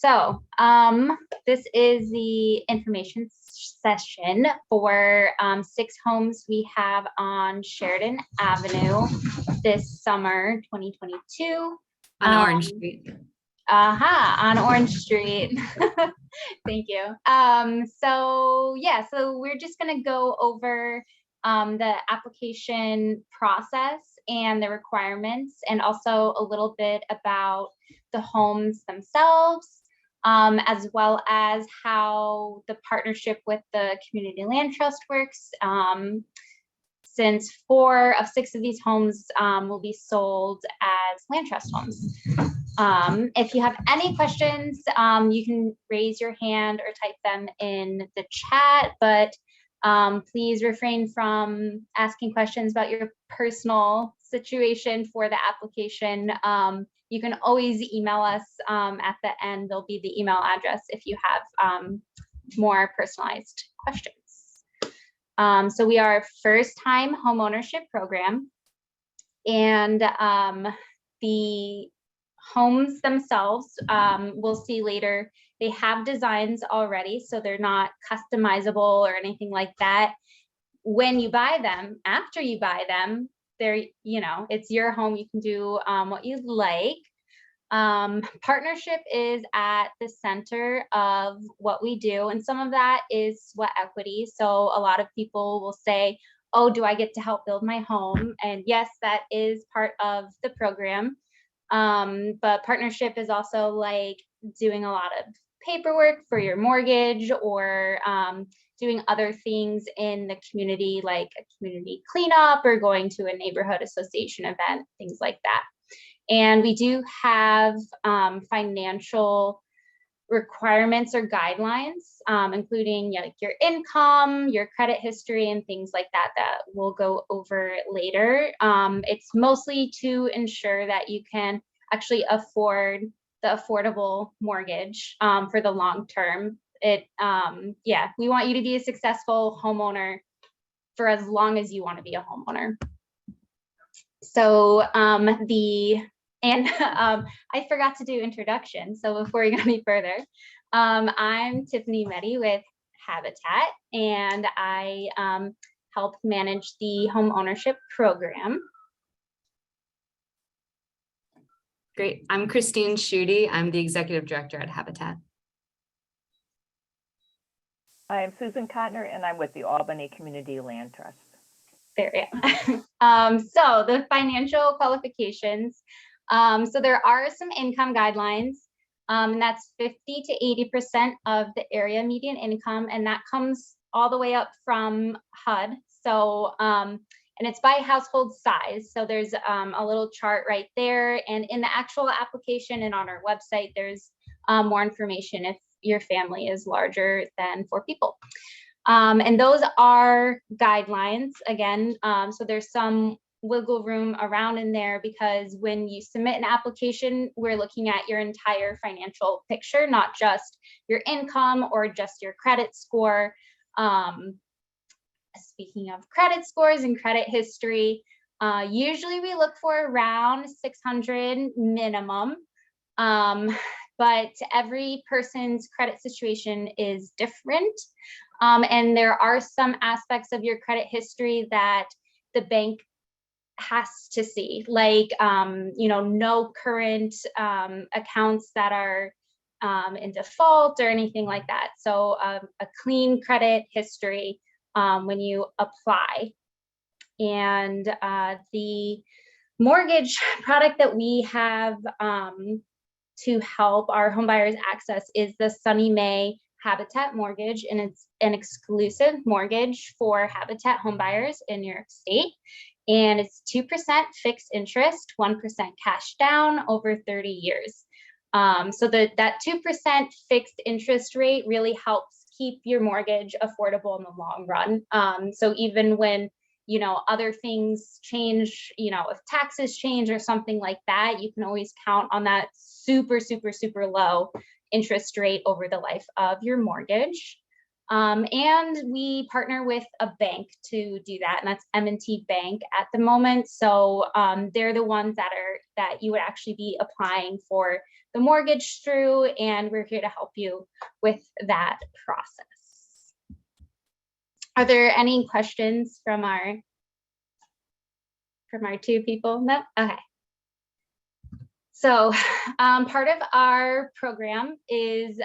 So this is the information session for 6 homes we have on Sheridan Avenue this summer, 2022. On Orange Street. On Orange Street. Thank you. So we're just going to go over the application process and the requirements, and also a little bit about the homes themselves, as well as how the partnership with the Community Land Trust works, since 4 of 6 of these homes will be sold as land trust homes. If you have any questions, you can raise your hand or type them in the chat, but please refrain from asking questions about your personal situation for the application. You can always email us at the end. There'll be the email address if you have more personalized questions. So we are a first-time homeownership program, and the homes themselves, we'll see later, they have designs already, so they're not customizable or anything like that. When you buy them, after you buy them, they're, it's your home. You can do what you like. Partnership is at the center of what we do, and some of that is sweat equity. So a lot of people will say, oh, do I get to help build my home? And yes, that is part of the program. But partnership is also like doing a lot of paperwork for your mortgage, or doing other things in the community, like a community cleanup or going to a neighborhood association event, things like that. And we do have financial requirements or guidelines, including your income, your credit history, and things like that that we'll go over later. It's mostly to ensure that you can actually afford the affordable mortgage for the long term. We want you to be a successful homeowner for as long as you want to be a homeowner. So I forgot to do introductions. So before we go any further, I'm Tiffany Meddy with Habitat, and I help manage the home ownership program. Great. I'm Christine Schutte. I'm the executive director at Habitat. I'm Susan Cotner, and I'm with the Albany Community Land Trust. There we go. So the financial qualifications. So there are some income guidelines, and that's 50 to 80% of the area median income, and that comes all the way up from HUD. So, and it's by household size. So there's a little chart right there, and in the actual application and on our website, there's more information if your family is larger than 4 people. And those are guidelines again. So there's some wiggle room around in there, because when you submit an application, we're looking at your entire financial picture, not just your income or just your credit score. Speaking of credit scores and credit history, usually we look for around 600 minimum, but every person's credit situation is different. And there are some aspects of your credit history that the bank has to see, like, no current accounts that are in default or anything like that. So a clean credit history when you apply. And the mortgage product that we have to help our homebuyers access is the Sunny May Habitat mortgage, and it's an exclusive mortgage for Habitat homebuyers in New York State. And it's 2% fixed interest, 1% cash down over 30 years. So that 2% fixed interest rate really helps keep your mortgage affordable in the long run. So even when, other things change, if taxes change or something like that, you can always count on that super, super, super low interest rate over the life of your mortgage. And we partner with a bank to do that, and that's M&T Bank at the moment. So they're the ones that you would actually be applying for the mortgage through, and we're here to help you with that process. Are there any questions from our two people? No? Okay. So part of our program is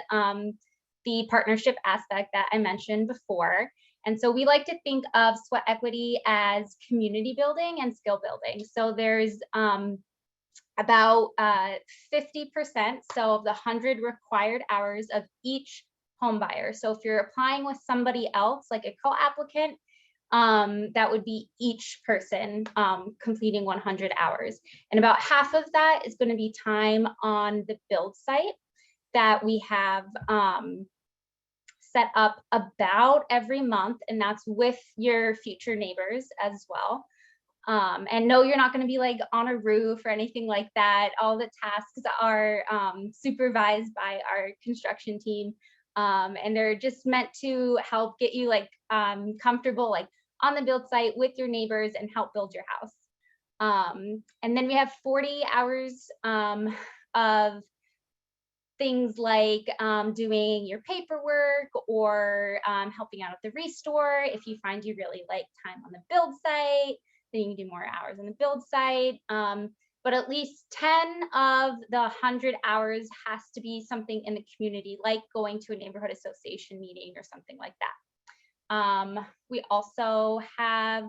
the partnership aspect that I mentioned before. And so we like to think of sweat equity as community building and skill building. So there's about 50%, so of the 100 required hours of each home buyer. So if you're applying with somebody else, like a co-applicant, that would be each person completing 100 hours. And about half of that is going to be time on the build site that we have set up about every month, and that's with your future neighbors as well. And no, you're not going to be like on a roof or anything like that. All the tasks are supervised by our construction team. And they're just meant to help get you like comfortable like on the build site with your neighbors and help build your house. And then we have 40 hours of things like doing your paperwork or helping out at the restore. If you find you really like time on the build site, then you can do more hours on the build site. But at least 10 of the 100 hours has to be something in the community, like going to a neighborhood association meeting or something like that. We also have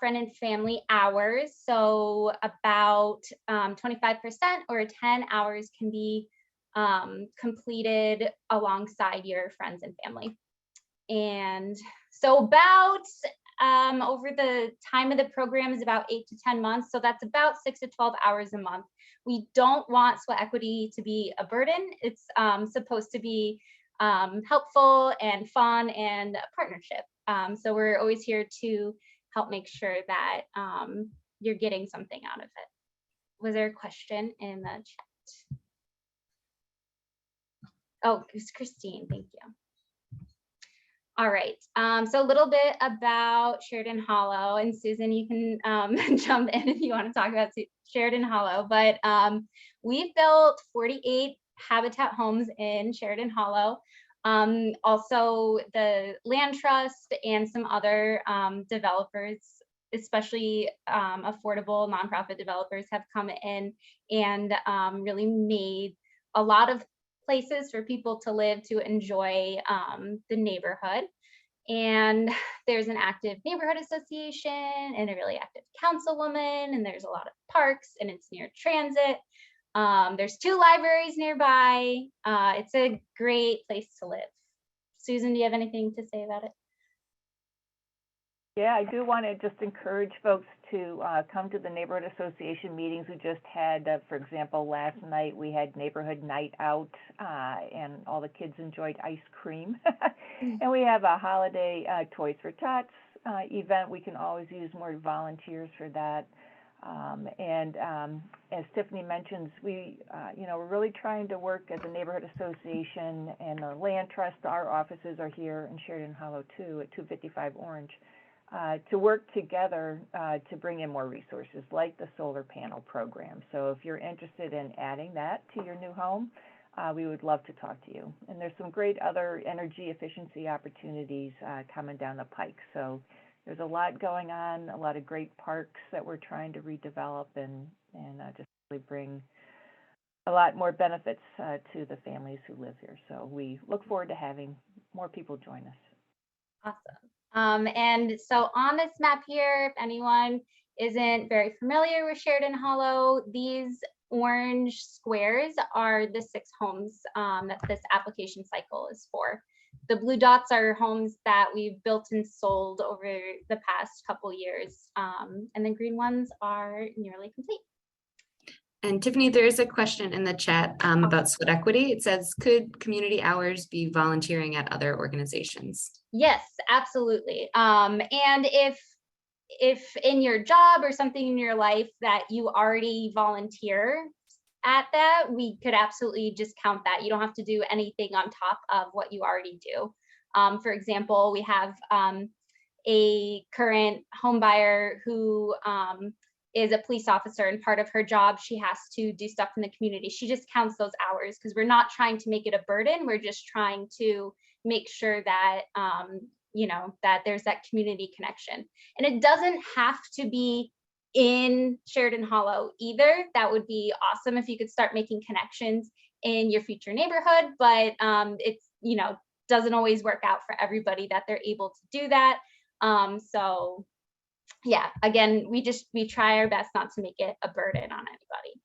friend and family hours. So about 25% or 10 hours can be completed alongside your friends and family. And so about over the time of the program is about 8 to 10 months. So that's about 6 to 12 hours a month. We don't want sweat equity to be a burden. It's supposed to be helpful and fun and a partnership. So we're always here to help make sure that you're getting something out of it. Was there a question in the chat? Oh, it was Christine, thank you. All right, so a little bit about Sheridan Hollow, and Susan, you can jump in if you want to talk about Sheridan Hollow, but we've built 48 habitat homes in Sheridan Hollow. Also the Land Trust and some other developers, especially affordable nonprofit developers, have come in and really made a lot of places for people to live, to enjoy the neighborhood. And there's an active neighborhood association and a really active councilwoman, and there's a lot of parks, and it's near transit. There's 2 libraries nearby. It's a great place to live. Susan, do you have anything to say about it? Yeah, I do want to just encourage folks to come to the neighborhood association meetings. We just had, for example, last night we had neighborhood night out, and all the kids enjoyed ice cream. And we have a holiday Toys for Tots event. We can always use more volunteers for that. And as Tiffany mentions, we're really trying to work as a neighborhood association, and the Land Trust. Our offices are here in Sheridan Hollow too, at 255 Orange. To work together to bring in more resources like the solar panel program. So if you're interested in adding that to your new home, we would love to talk to you. And there's some great other energy efficiency opportunities coming down the pike. So there's a lot going on, a lot of great parks that we're trying to redevelop and just really bring a lot more benefits to the families who live here. So we look forward to having more people join us. Awesome. And so on this map here, if anyone isn't very familiar with Sheridan Hollow, these orange squares are the 6 homes that this application cycle is for. The blue dots are homes that we've built and sold over the past couple years, and the green ones are nearly complete. And Tiffany, there is a question in the chat about sweat equity. It says, could community hours be volunteering at other organizations? Yes, absolutely. And if in your job or something in your life that you already volunteer at that, we could absolutely just count that. You don't have to do anything on top of what you already do. For example, we have a current home buyer who is a police officer, and part of her job, she has to do stuff in the community. She just counts those hours because we're not trying to make it a burden. We're just trying to make sure that, that there's that community connection. And it doesn't have to be in Sheridan Hollow either. That would be awesome if you could start making connections in your future neighborhood, but it's, doesn't always work out for everybody that they're able to do that. So yeah, again, we try our best not to make it a burden on anybody.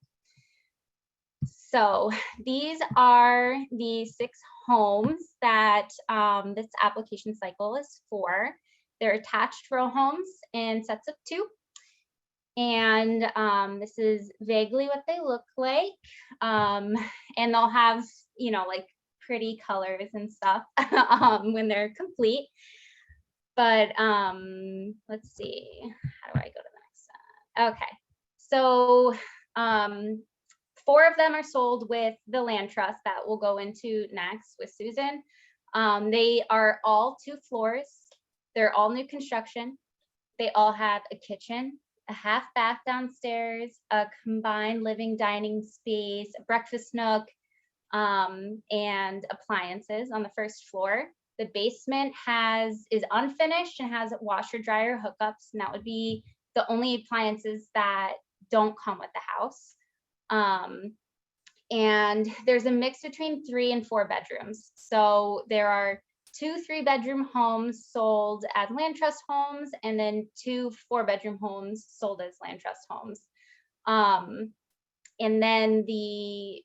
So these are the 6 homes that this application cycle is for. They're attached row homes in sets of 2. And this is vaguely what they look like. And they'll have, like pretty colors and stuff when they're complete. But let's see, how do I go to the next one? Okay, so 4 of them are sold with the land trust that we'll go into next with Susan. They are all 2 floors. They're all new construction. They all have a kitchen, a half bath downstairs, a combined living dining space, a breakfast nook, and appliances on the first floor. The basement is unfinished and has washer dryer hookups, and that would be the only appliances that don't come with the house. And there's a mix between 3 and 4 bedrooms. So there are 2 3-bedroom homes sold as land trust homes, and then 2 4-bedroom homes sold as land trust homes. And then the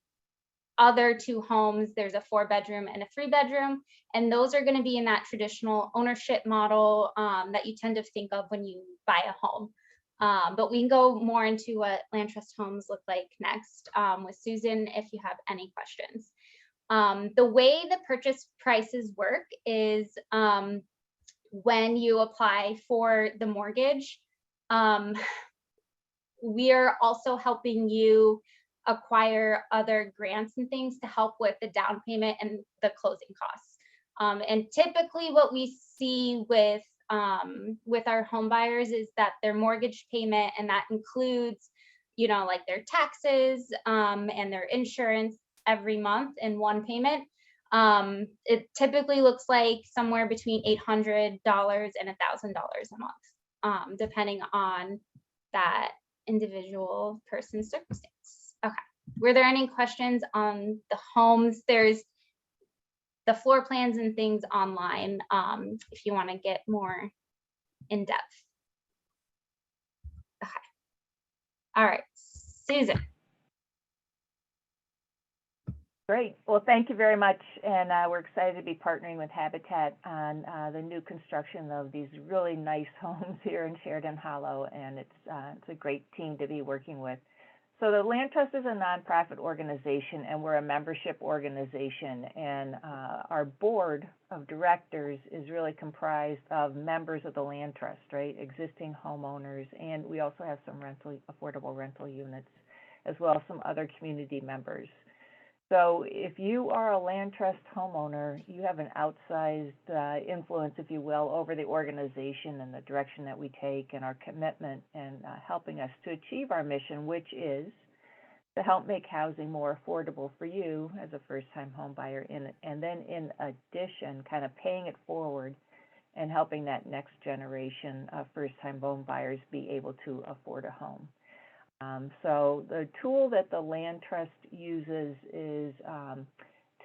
other 2 homes, there's a 4-bedroom and a 3-bedroom, and those are going to be in that traditional ownership model that you tend to think of when you buy a home. But we can go more into what land trust homes look like next with Susan if you have any questions. The way the purchase prices work is when you apply for the mortgage, we are also helping you acquire other grants and things to help with the down payment and the closing costs. And typically what we see with our home buyers is that their mortgage payment, and that includes, like their taxes and their insurance every month in one payment. It typically looks like somewhere between $800 and $1,000 a month, depending on that individual person's circumstance. Okay, were there any questions on the homes? There's the floor plans and things online if you want to get more in depth. Okay, all right, Susan. Great. Well, thank you very much. And we're excited to be partnering with Habitat on the new construction of these really nice homes here in Sheridan Hollow. And it's a great team to be working with. So the Land Trust is a nonprofit organization, and we're a membership organization. And our board of directors is really comprised of members of the Land Trust, right? Existing homeowners. And we also have some affordable rental units, as well as some other community members. So if you are a land trust homeowner, you have an outsized influence, if you will, over the organization and the direction that we take and our commitment and helping us to achieve our mission, which is to help make housing more affordable for you as a first-time home buyer, and then in addition, kind of paying it forward and helping that next generation of first-time home buyers be able to afford a home. So the tool that the Land Trust uses is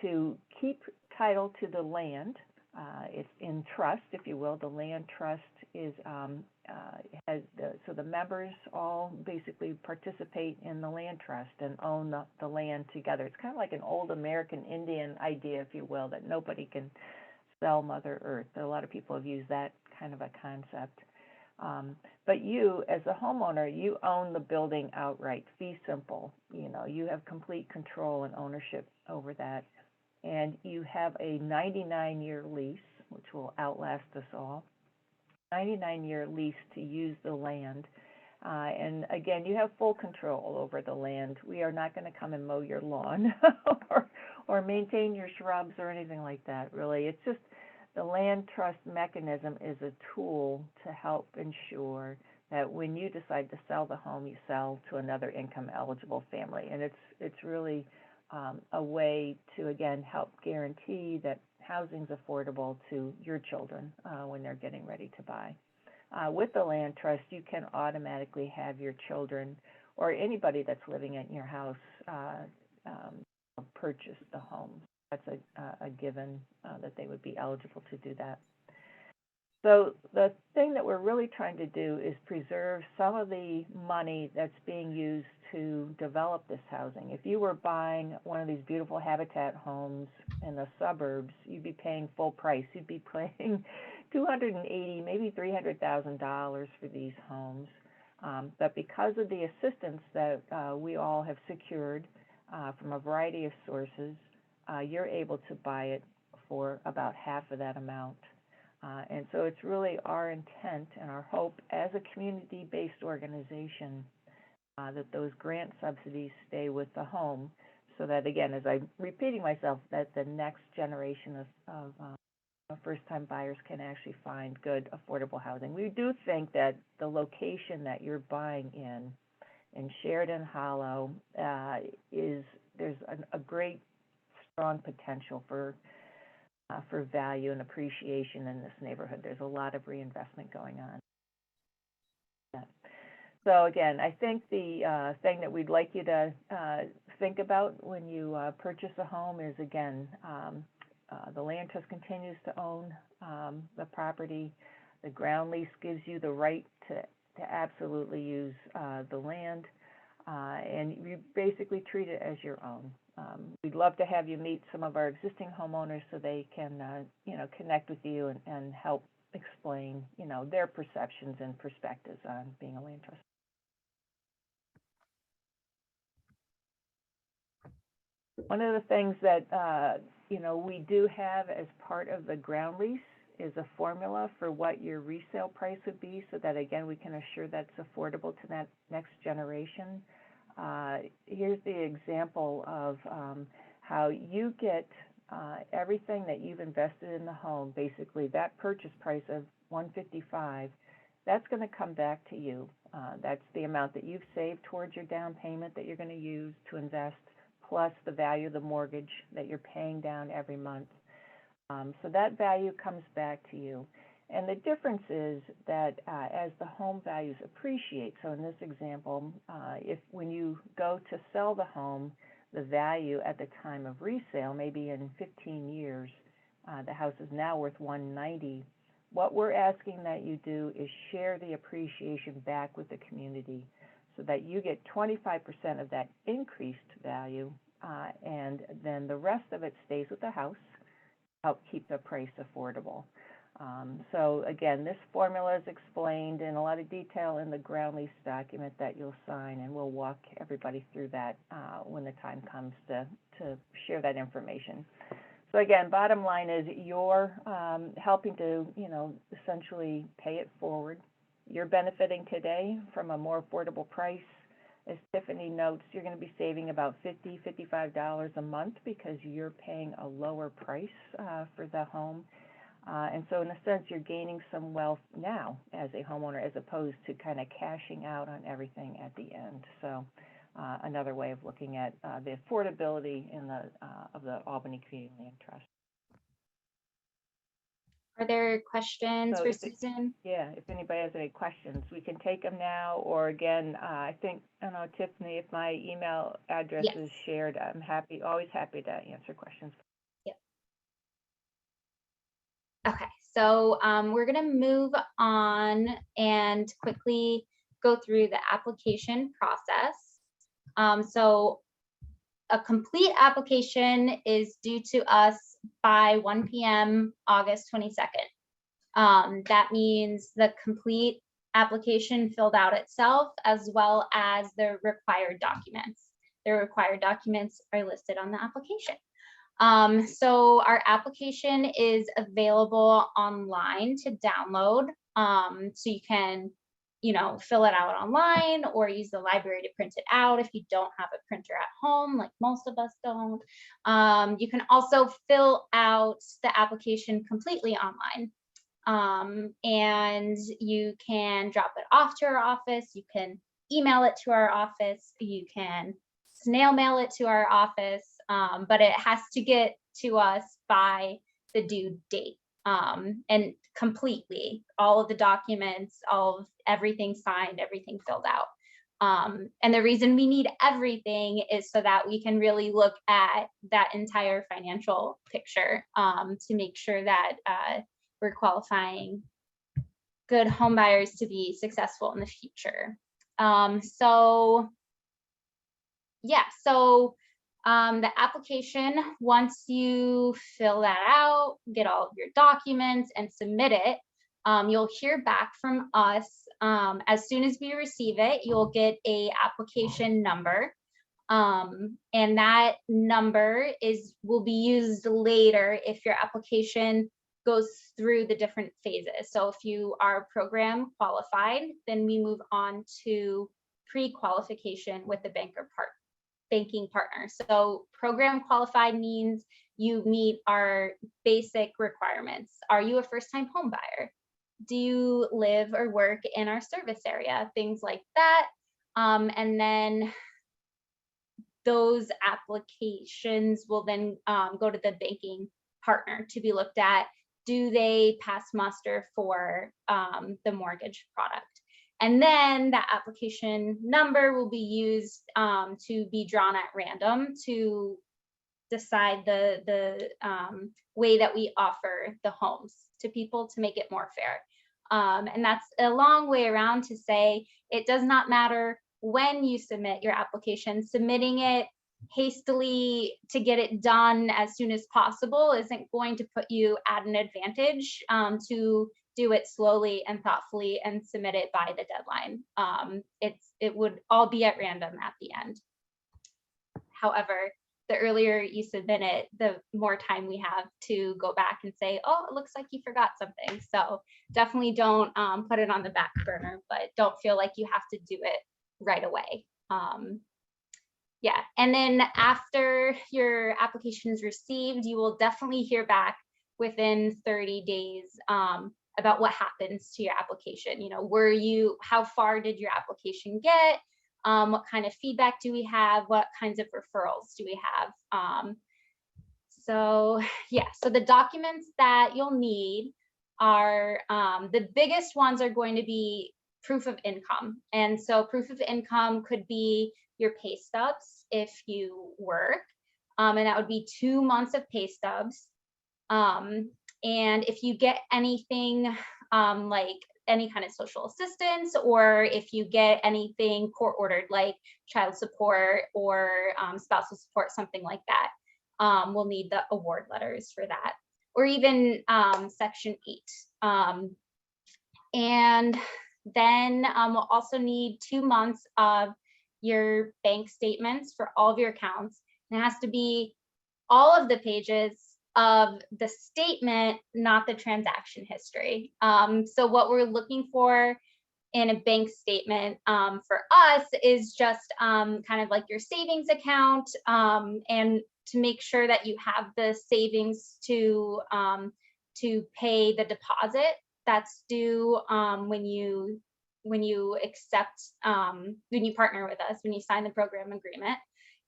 to keep title to the land. It's in trust, if you will. The Land Trust is so the members all basically participate in the Land Trust and own the land together. It's kind of like an old American Indian idea, if you will, that nobody can sell Mother Earth. A lot of people have used that kind of a concept. But you, as a homeowner, you own the building outright, fee simple. You have complete control and ownership over that. And you have a 99-year lease, which will outlast us all. 99-year lease to use the land. And again, you have full control over the land. We are not going to come and mow your lawn or maintain your shrubs or anything like that, really. It's just the land trust mechanism is a tool to help ensure that when you decide to sell the home, you sell to another income eligible family. And it's really a way to, again, help guarantee that housing's affordable to your children when they're getting ready to buy. With the land trust, you can automatically have your children or anybody that's living in your house purchase the home. That's a given that they would be eligible to do that. So the thing that we're really trying to do is preserve some of the money that's being used to develop this housing. If you were buying one of these beautiful habitat homes in the suburbs, you'd be paying full price. You'd be paying $280,000, maybe $300,000 for these homes. But because of the assistance that we all have secured from a variety of sources, you're able to buy it for about half of that amount. And so it's really our intent and our hope as a community-based organization that those grant subsidies stay with the home so that, again, as I'm repeating myself, that the next generation of first-time buyers can actually find good, affordable housing. We do think that the location that you're buying in Sheridan Hollow, there's a great, strong potential for value and appreciation in this neighborhood. There's a lot of reinvestment going on. So again, I think the thing that we'd like you to think about when you purchase a home is, again, the land trust continues to own the property. The ground lease gives you the right to absolutely use the land, and you basically treat it as your own. We'd love to have you meet some of our existing homeowners so they can, connect with you and help explain, their perceptions and perspectives on being a land trust. One of the things that, we do have as part of the ground lease is a formula for what your resale price would be so that, again, we can assure that's affordable to that next generation. Here's the example of how you get everything that you've invested in the home. Basically, that purchase price of $155,000, that's going to come back to you. That's the amount that you've saved towards your down payment that you're going to use to invest, plus the value of the mortgage that you're paying down every month. So that value comes back to you. And the difference is that as the home values appreciate, so in this example, when you go to sell the home, the value at the time of resale, maybe in 15 years, the house is now worth $190,000. What we're asking that you do is share the appreciation back with the community so that you get 25% of that increased value, and then the rest of it stays with the house, help keep the price affordable. So again, this formula is explained in a lot of detail in the ground lease document that you'll sign, and we'll walk everybody through that when the time comes to share that information. So again, bottom line is you're helping to, essentially pay it forward. You're benefiting today from a more affordable price. As Tiffany notes, you're going to be saving about $50, $55 a month because you're paying a lower price for the home. And so in a sense, you're gaining some wealth now as a homeowner as opposed to kind of cashing out on everything at the end. So another way of looking at the affordability of the Albany Community Land Trust. Are there questions for Susan? Yeah, if anybody has any questions, we can take them now, or again, I don't know, Tiffany, if my email address is shared, I'm always happy to answer questions. Yep. Okay, so we're gonna move on and quickly go through the application process. So a complete application is due to us by 1 p.m. August 22nd. That means the complete application filled out itself, as well as the required documents. The required documents are listed on the application. So our application is available online to download. So you can, fill it out online or use the library to print it out if you don't have a printer at home, like most of us don't. You can also fill out the application completely online. And you can drop it off to our office. You can email it to our office. You can snail mail it to our office, but it has to get to us by the due date. And completely, all of the documents, everything signed, everything filled out. And the reason we need everything is so that we can really look at that entire financial picture, to make sure that we're qualifying good home buyers to be successful in the future. The application, once you fill that out, get all of your documents and submit it, you'll hear back from us. As soon as we receive it, you'll get a application number. And that number will be used later if your application goes through the different phases. So if you are program qualified, then we move on to pre-qualification with the banking partner. So program qualified means you meet our basic requirements. Are you a first-time home buyer? Do you live or work in our service area? Things like that. And then those applications will then go to the banking partner to be looked at. Do they pass muster for the mortgage product? And then that application number will be used to be drawn at random to decide the way that we offer the homes to people to make it more fair. And that's a long way around to say it does not matter when you submit your application. Submitting it hastily to get it done as soon as possible isn't going to put you at an advantage to do it slowly and thoughtfully and submit it by the deadline. It would all be at random at the end. However, the earlier you submit it, the more time we have to go back and say, oh, it looks like you forgot something. So definitely don't put it on the back burner, but don't feel like you have to do it right away. Yeah, and then after your application is received, you will definitely hear back within 30 days about what happens to your application. How far did your application get? What kind of feedback do we have? What kinds of referrals do we have? So the documents that you'll need are, the biggest ones are going to be proof of income. And so proof of income could be your pay stubs if you work, and that would be 2 months of pay stubs. And if you get anything like any kind of social assistance, or if you get anything court ordered like child support or spousal support, something like that, we'll need the award letters for that, or even Section 8. And then we'll also need 2 months of your bank statements for all of your accounts. And it has to be all of the pages of the statement, not the transaction history. So what we're looking for in a bank statement for us is just kind of like your savings account, and to make sure that you have the savings to pay the deposit that's due when you partner with us, when you sign the program agreement.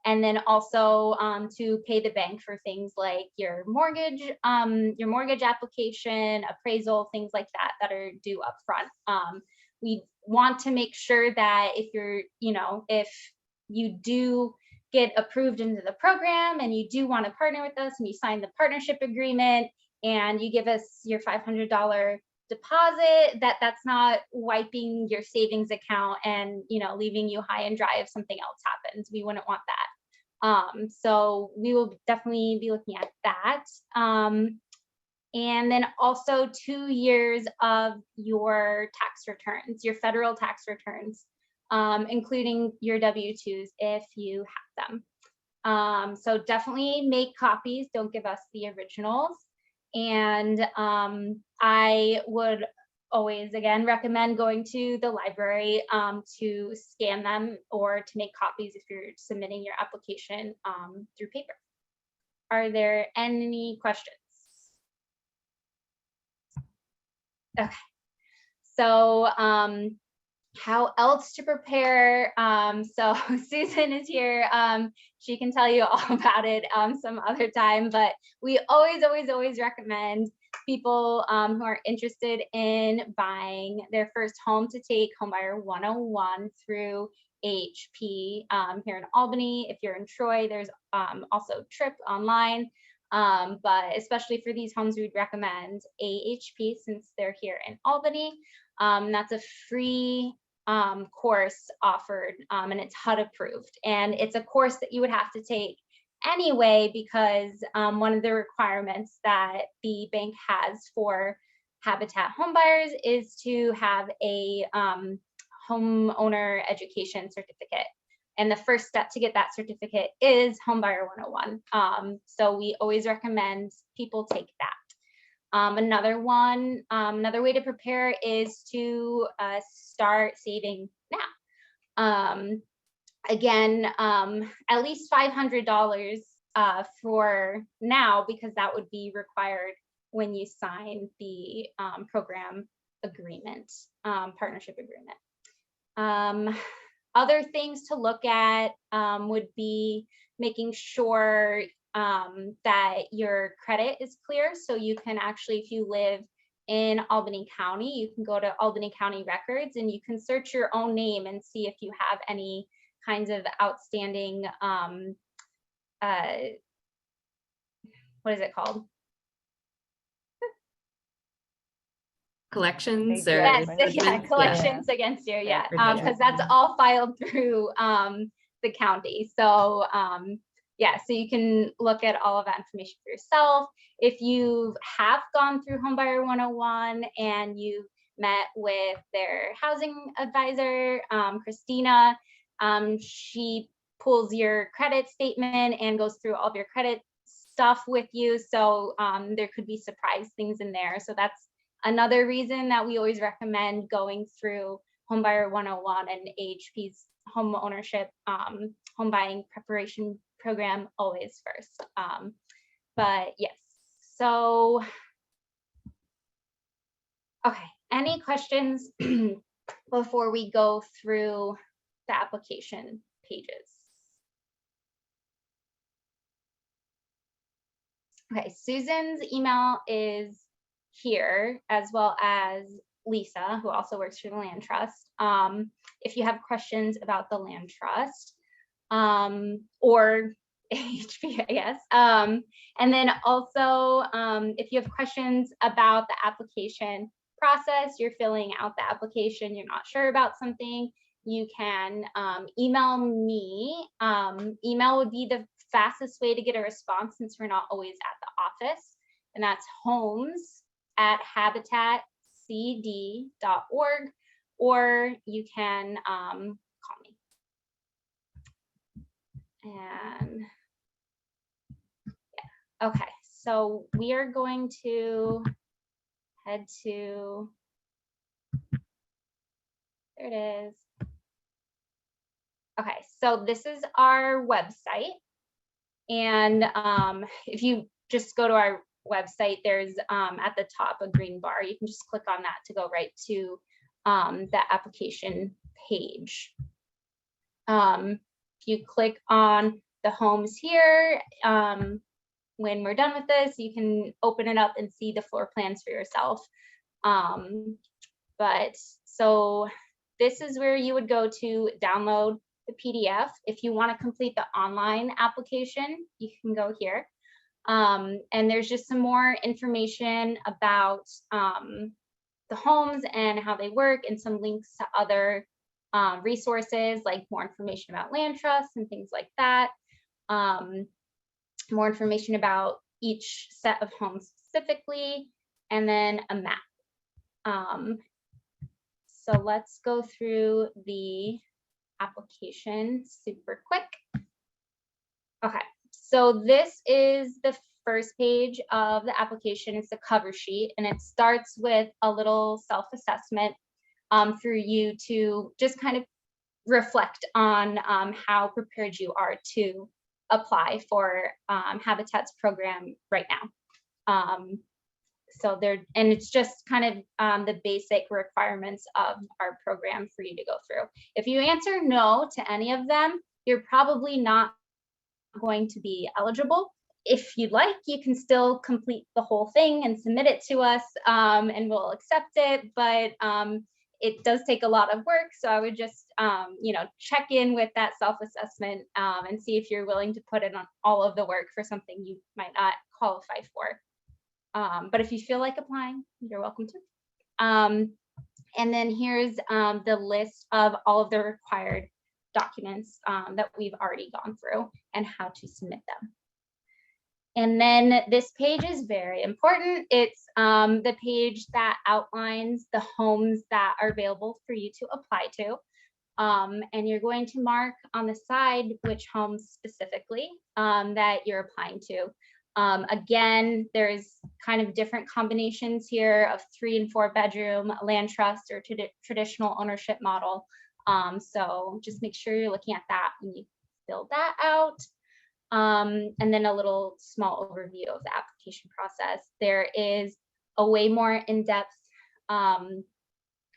And then also to pay the bank for things like your mortgage application, appraisal, things like that are due upfront. We want to make sure that if you do get approved into the program and you do want to partner with us and you sign the partnership agreement and you give us your $500 deposit, that's not wiping your savings account and leaving you high and dry if something else happens. We wouldn't want that. So we will definitely be looking at that. And then also 2 years of your tax returns, your federal tax returns, including your W-2s if you have them. So definitely make copies, don't give us the originals. And I would always, again, recommend going to the library to scan them or to make copies if you're submitting your application through paper. Are there any questions? Okay. So how else to prepare? So Susan is here. She can tell you all about it some other time, but we always recommend people who are interested in buying their first home to take Homebuyer 101 through AHP here in Albany. If you're in Troy, there's also Trip online. But especially for these homes, we'd recommend AHP since they're here in Albany. That's a free course offered, and it's HUD approved. And it's a course that you would have to take anyway, because one of the requirements that the bank has for Habitat homebuyers is to have a homeowner education certificate. And the first step to get that certificate is Homebuyer 101. So we always recommend people take that. Another way to prepare is to start saving now. Again, at least $500 for now, because that would be required when you sign the program agreement, partnership agreement. Other things to look at would be making sure that your credit is clear. So you can actually, if you live in Albany County, you can go to Albany County Records and you can search your own name and see if you have any kinds of outstanding, what is it called? Collections Or yes, yeah, collections against you, yeah, because that's all filed through the county. So yeah, so you can look at all of that information for yourself. If you have gone through Homebuyer 101 and you've met with their housing advisor, Christina, she pulls your credit statement and goes through all of your credit stuff with you. So there could be surprise things in there. So that's another reason that we always recommend going through Homebuyer 101 and AHP's home ownership, home buying preparation program always first. But yes, so, okay, any questions before we go through the application pages? Okay, Susan's email is here, as well as Lisa, who also works for the land trust. If you have questions about the land trust or AHP, I guess. And then also, if you have questions about the application process, you're filling out the application, you're not sure about something, you can email me. Email would be the fastest way to get a response since we're not always at the office. And that's homes@habitatcd.org, or you can call me. And yeah, okay, so we are going to head to, there it is. Okay, so this is our website. And if you just go to our website, there's at the top a green bar. You can just click on that to go right to the application page. If you click on the homes here, when we're done with this, you can open it up and see the floor plans for yourself. But so this is where you would go to download the PDF. If you want to complete the online application, you can go here. And there's just some more information about the homes and how they work, and some links to other resources, like more information about land trusts and things like that. More information about each set of homes specifically, and then a map. So let's go through the application super quick. Okay, so this is the first page of the application is the cover sheet, and it starts with a little self-assessment for you to just kind of reflect on how prepared you are to apply for Habitat's program right now. So and it's just kind of the basic requirements of our program for you to go through. If you answer no to any of them, you're probably not going to be eligible. If you'd like, you can still complete the whole thing and submit it to us, and we'll accept it, but it does take a lot of work. So I would just, check in with that self-assessment and see if you're willing to put in on all of the work for something you might not qualify for. But if you feel like applying, you're welcome to. And then here's the list of all of the required documents that we've already gone through and how to submit them. And then this page is very important. It's the page that outlines the homes that are available for you to apply to. And you're going to mark on the side which homes specifically that you're applying to. Again, there's kind of different combinations here of 3 and 4 bedroom, land trust, or traditional ownership model. So just make sure you're looking at that when you fill that out. And then a little small overview of the application process. There is a way more in-depth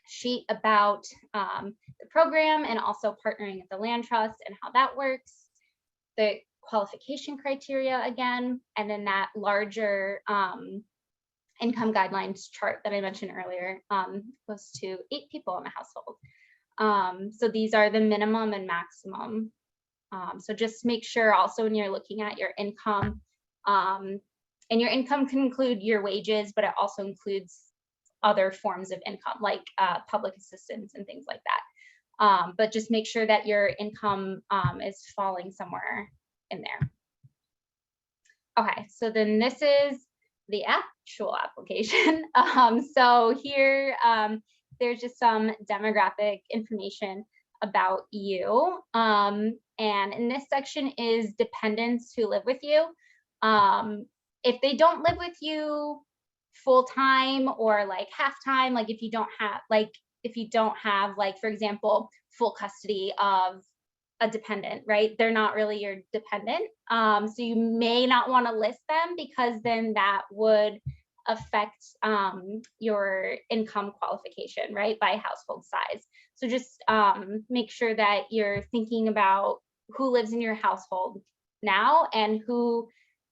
sheet about the program and also partnering with the land trust and how that works. The qualification criteria again, and then that larger income guidelines chart that I mentioned earlier goes to 8 people in a household. So these are the minimum and maximum. So just make sure also when you're looking at your income, and your income can include your wages, but it also includes other forms of income like public assistance and things like that. But just make sure that your income is falling somewhere in there. Okay, so then this is the actual application. So here, there's just some demographic information about you. And in this section is dependents who live with you. If they don't live with you full time or like half time, like if you don't have like, for example, full custody of a dependent, right? They're not really your dependent. So you may not want to list them because then that would affect your income qualification, right? By household size. So just make sure that you're thinking about who lives in your household now and who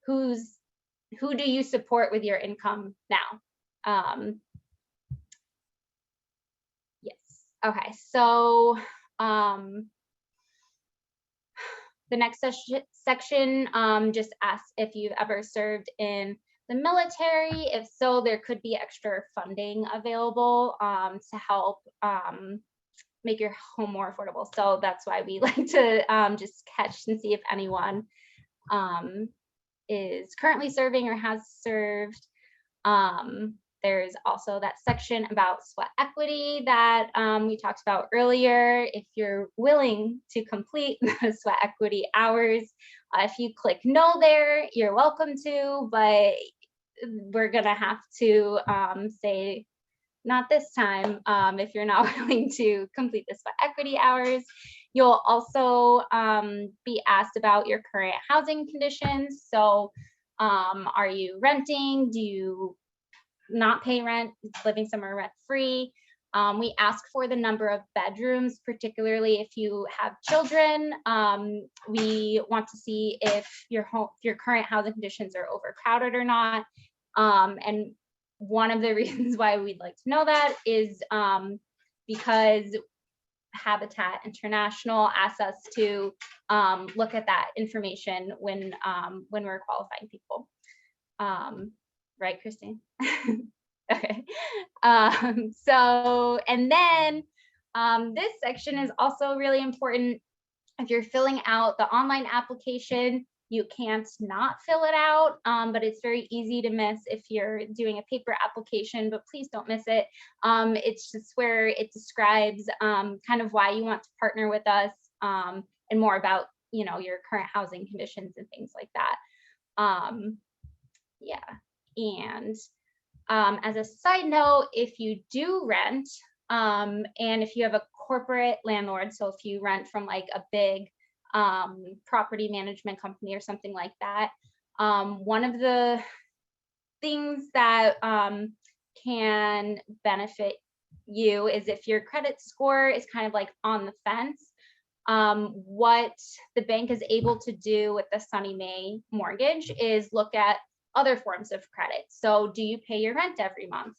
do you support with your income now? Yes. Okay. So the next section just asks if you've ever served in the military. If so, there could be extra funding available to help make your home more affordable. So that's why we like to just catch and see if anyone is currently serving or has served. There's also that section about sweat equity that we talked about earlier. If you're willing to complete the sweat equity hours, if you click no there, you're welcome to, but we're gonna have to say not this time if you're not willing to complete the sweat equity hours. You'll also be asked about your current housing conditions. So are you renting? Do you not pay rent, living somewhere rent free? We ask for the number of bedrooms, particularly if you have children. We want to see if your current housing conditions are overcrowded or not. And one of the reasons why we'd like to know that is because Habitat International asks us to look at that information when we're qualifying people. Right, Christine? Okay. So, and then this section is also really important. If you're filling out the online application, you can't not fill it out, but it's very easy to miss if you're doing a paper application, but please don't miss it. It's just where it describes kind of why you want to partner with us and more about, your current housing conditions and things like that. Yeah. And as a side note, if you do rent, and if you have a corporate landlord, so if you rent from like a big property management company or something like that, one of the things that can benefit you is if your credit score is kind of like on the fence, what the bank is able to do with the Sunny Mae mortgage is look at other forms of credit. So do you pay your rent every month?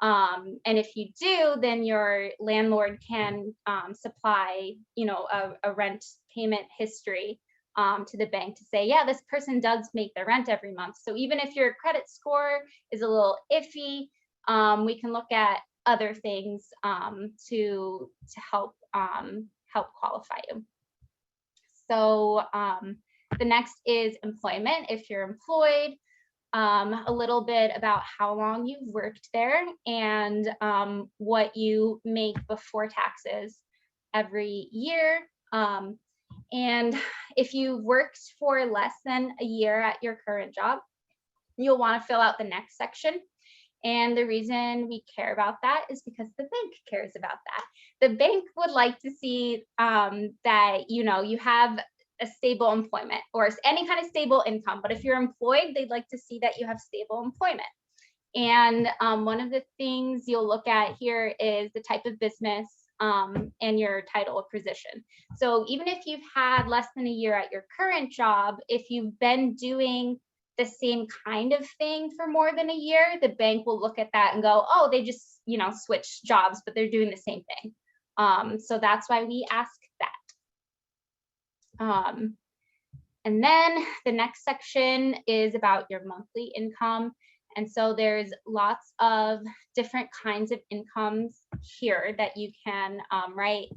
And if you do, then your landlord can supply, a rent payment history to the bank to say, yeah, this person does make their rent every month. So even if your credit score is a little iffy, we can look at other things to help qualify you. So the next is employment. If you're employed, a little bit about how long you've worked there and what you make before taxes every year. And if you've worked for less than a year at your current job, you'll want to fill out the next section. And the reason we care about that is because the bank cares about that. The bank would like to see that, you have a stable employment or any kind of stable income. But if you're employed, they'd like to see that you have stable employment. And one of the things you'll look at here is the type of business and your title of position. So even if you've had less than a year at your current job, if you've been doing the same kind of thing for more than a year, the bank will look at that and go, oh, they just, switched jobs, but they're doing the same thing. So that's why we ask that. And then the next section is about your monthly income. And so there's lots of different kinds of incomes here that you can write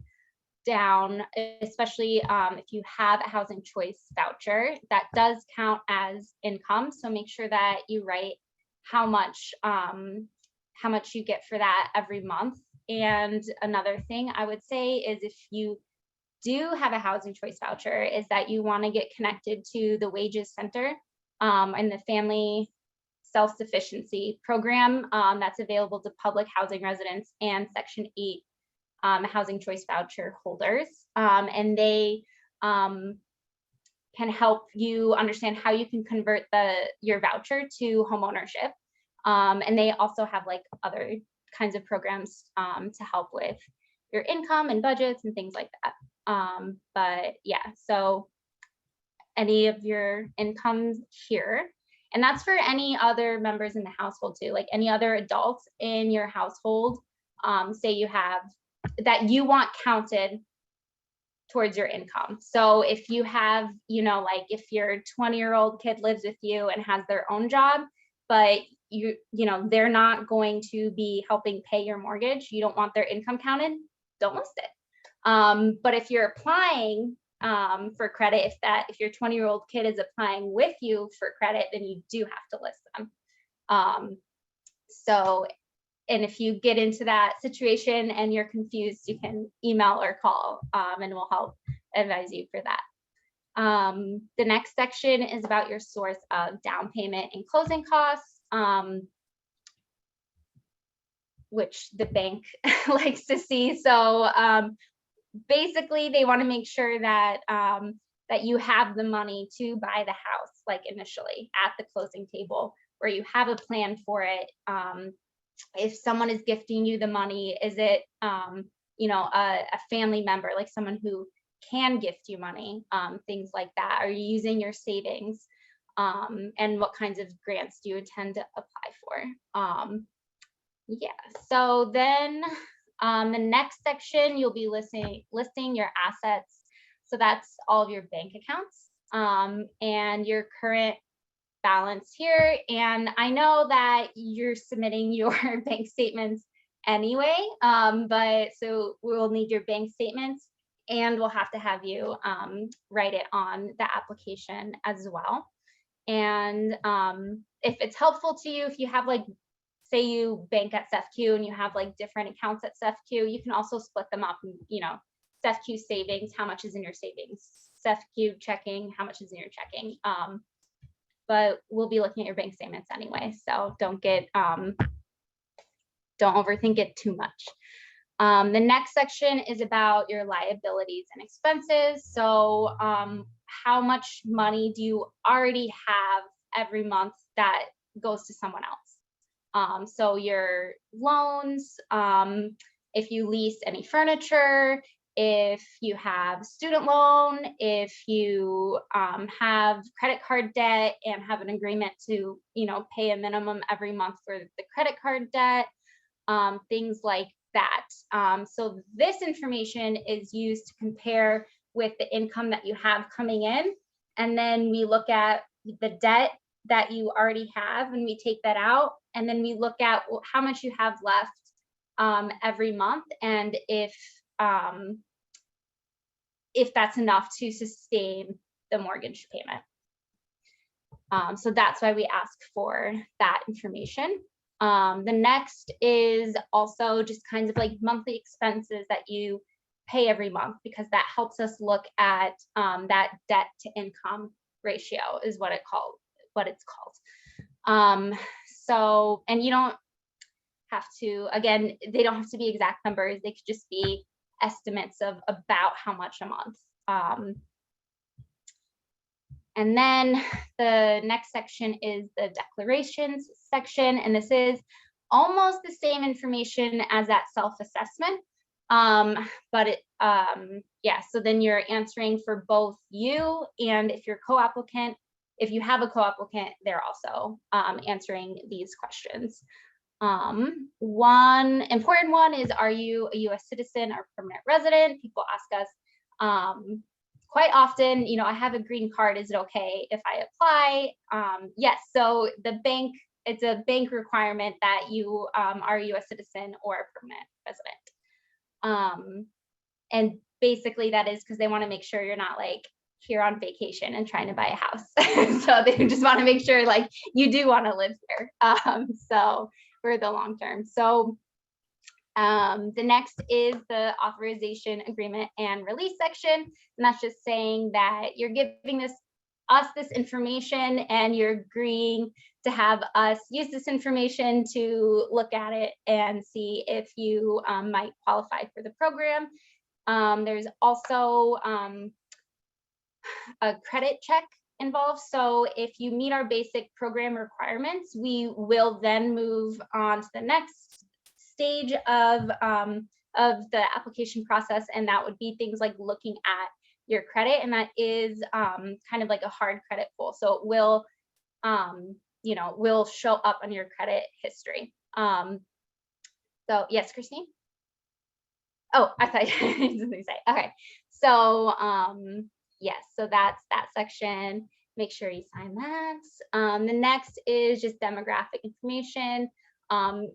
down, especially if you have a housing choice voucher, that does count as income. So make sure that you write how much you get for that every month. And another thing I would say is if you do have a housing choice voucher is that you want to get connected to the Wages Center and the Family Self-Sufficiency Program that's available to public housing residents and Section 8 housing choice voucher holders. And they can help you understand how you can convert your voucher to homeownership. And they also have like other kinds of programs to help with your income and budgets and things like that. But yeah, so any of your incomes here, and that's for any other members in the household too, like any other adults in your household, say you have that you want counted towards your income. So if you have, like if your 20-year-old kid lives with you and has their own job, but they're not going to be helping pay your mortgage, you don't want their income counted, don't list it. But if you're applying for credit, if your 20-year-old kid is applying with you for credit, then you do have to list them. And if you get into that situation and you're confused, you can email or call and we'll help advise you for that. The next section is about your source of down payment and closing costs, which the bank likes to see. So basically, they want to make sure that that you have the money to buy the house, like initially at the closing table, where you have a plan for it. If someone is gifting you the money, is it a family member, like someone who can gift you money, things like that? Are you using your savings? And what kinds of grants do you intend to apply for? Yeah, so then the next section, you'll be listing your assets. So that's all of your bank accounts and your current balance here. And I know that you're submitting your bank statements anyway, but so we'll need your bank statements and we'll have to have you write it on the application as well. And if it's helpful to you, if you have like, say you bank at SEFQ and you have like different accounts at SEFQ, you can also split them up, SEFQ savings, how much is in your savings, SEFQ checking, how much is in your checking. but we'll be looking at your bank statements anyway. So don't overthink it too much. The next section is about your liabilities and expenses. So how much money do you already have every month that goes to someone else? So your loans, if you lease any furniture, if you have student loan, if you have credit card debt and have an agreement to, pay a minimum every month for the credit card debt, things like that. So this information is used to compare with the income that you have coming in. And then we look at the debt that you already have and we take that out. And then we look at how much you have left every month, and if that's enough to sustain the mortgage payment. So that's why we ask for that information. The next is also just kinds of like monthly expenses that you pay every month, because that helps us look at that debt to income ratio is what it's called. So, and you don't have to, again, they don't have to be exact numbers. They could just be estimates of about how much a month. And then the next section is the declarations section. And this is almost the same information as that self-assessment. But so then you're answering for both you and if you're co-applicant, if you have a co-applicant, they're also answering these questions. One important one is, are you a US citizen or permanent resident? People ask us quite often, I have a green card. Is it okay if I apply? Yes. So it's a bank requirement that you are a US citizen or a permanent resident. And basically that is because they want to make sure you're not like here on vacation and trying to buy a house. So they just want to make sure like you do want to live here. So for the long term. So the next is the authorization agreement and release section. And that's just saying that you're giving us this information and you're agreeing to have us use this information to look at it and see if you might qualify for the program. There's also a credit check involved. So if you meet our basic program requirements, we will then move on to the next stage of the application process, and that would be things like looking at your credit, and that is kind of like a hard credit pull. So it will, will show up on your credit history. So yes, Christine. Oh, I thought you had something to say. Okay, so yes, so that's that section. Make sure you sign that. The next is just demographic information.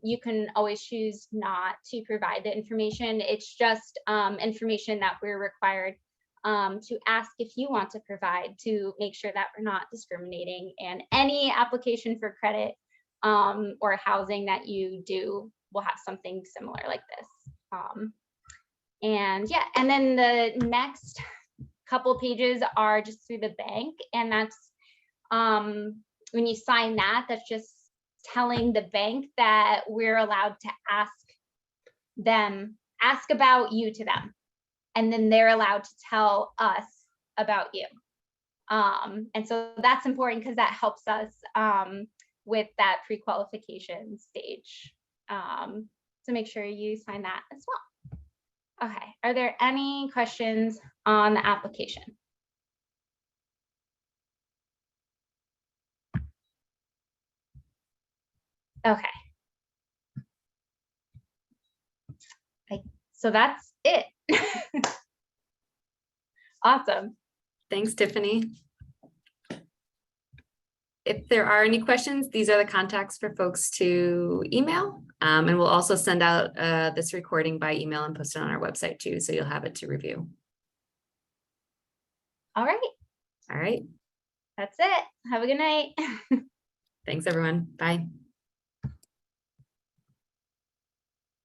You can always choose not to provide the information. It's just information that we're required to ask if you want to provide, to make sure that we're not discriminating. And any application for credit or housing that you do will have something similar like this. And then the next couple pages are just through the bank, and that's when you sign that, that's just telling the bank that we're allowed to ask about you to them, and then they're allowed to tell us about you. And so that's important because that helps us with that pre-qualification stage. So make sure you sign that as well. Okay, are there any questions on the application? Okay. So that's it. Awesome. Thanks, Tiffany. If there are any questions, these are the contacts for folks to email. And we'll also send out this recording by email and post it on our website too, so you'll have it to review. All right. All right. That's it. Have a good night. Thanks, everyone. Bye.